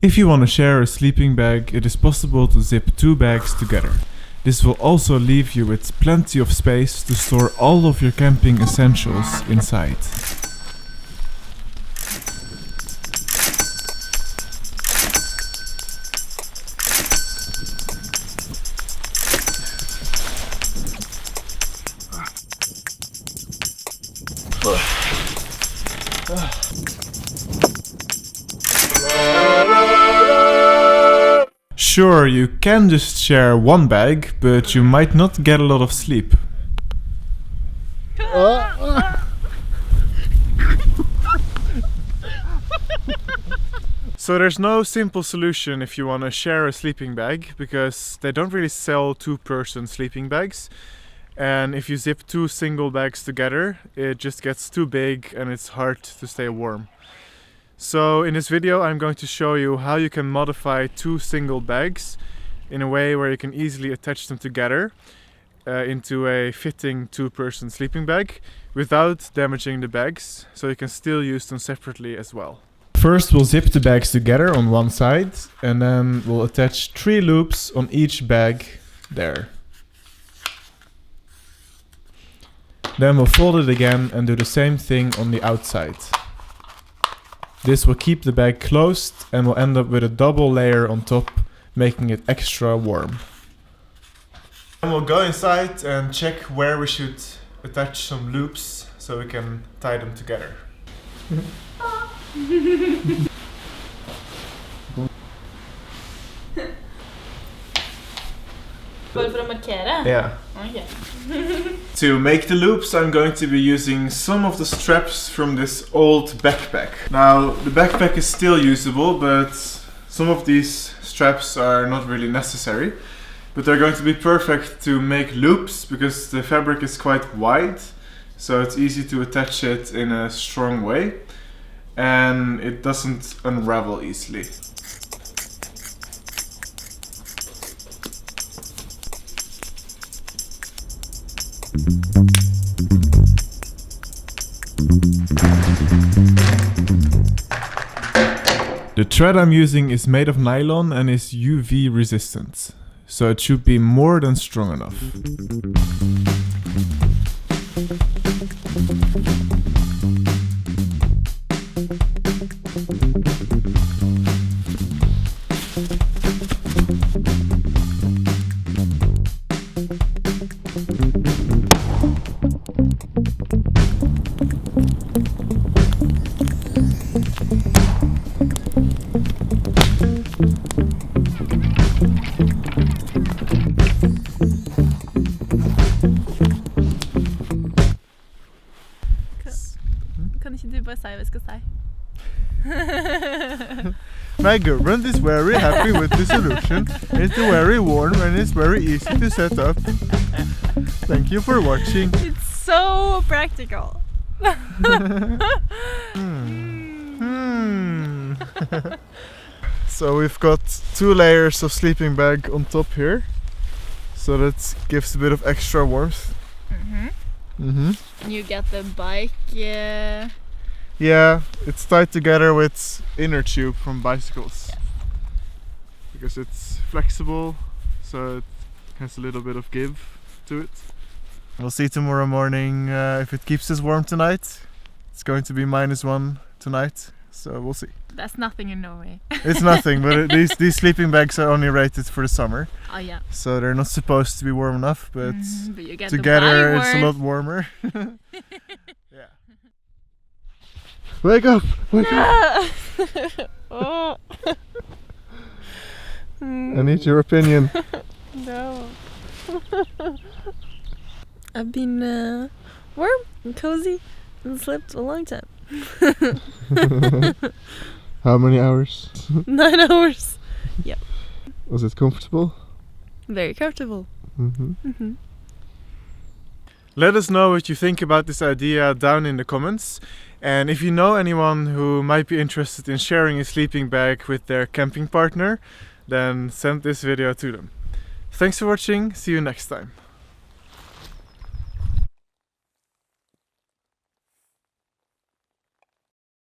If you want to share a sleeping bag, it is possible to zip 2 bags together. This will also leave you with plenty of space to store all of your camping essentials inside. Sure, you can just share 1 bag, but you might not get a lot of sleep. So there's no simple solution if you want to share a sleeping bag, because they don't really sell 2-person sleeping bags. And if you zip 2 single bags together, it just gets too big and it's hard to stay warm. So in this video I'm going to show you how you can modify 2 single bags in a way where you can easily attach them together into a fitting 2-person sleeping bag without damaging the bags, so you can still use them separately as well. First we'll zip the bags together on one side and then we'll attach 3 loops on each bag there. Then we'll fold it again and do the same thing on the outside. This will keep the bag closed and we'll end up with a double layer on top, making it extra warm. And we'll go inside and check where we should attach some loops so we can tie them together. Bara för att markera? Yeah. Okay. To make the loops I'm going to be using some of the straps from this old backpack. Now the backpack is still usable, but some of these straps are not really necessary. But they're going to be perfect to make loops because the fabric is quite wide, so it's easy to attach it in a strong way and it doesn't unravel easily. The thread I'm using is made of nylon and is UV resistant, so it should be more than strong enough. Kan ikke du bare si hva jeg skal si? My girlfriend is very happy with the solution. It's very warm and it's very easy to set up. Thank you for watching. It's so practical. So we've got 2 layers of sleeping bag on top here, so that gives a bit of extra warmth. You get the bike. Yeah, it's tied together with inner tube from bicycles. Yes. Because it's flexible, so it has a little bit of give to it. We'll see tomorrow morning if it keeps us warm tonight. It's going to be -1 tonight, so we'll see. That's nothing in Norway. It's nothing, but these sleeping bags are only rated for the summer. Oh yeah. So they're not supposed to be warm enough, but you get together the it's a warm. lot warmer. Yeah. Wake up! Wake up! Oh. I need your opinion. No. I've been warm and cozy and slept a long time. How many hours? 9 hours. Yep. Was it comfortable? Very comfortable. Let us know what you think about this idea down in the comments. And if you know anyone who might be interested in sharing a sleeping bag with their camping partner, then send this video to them. Thanks for watching, see you next time.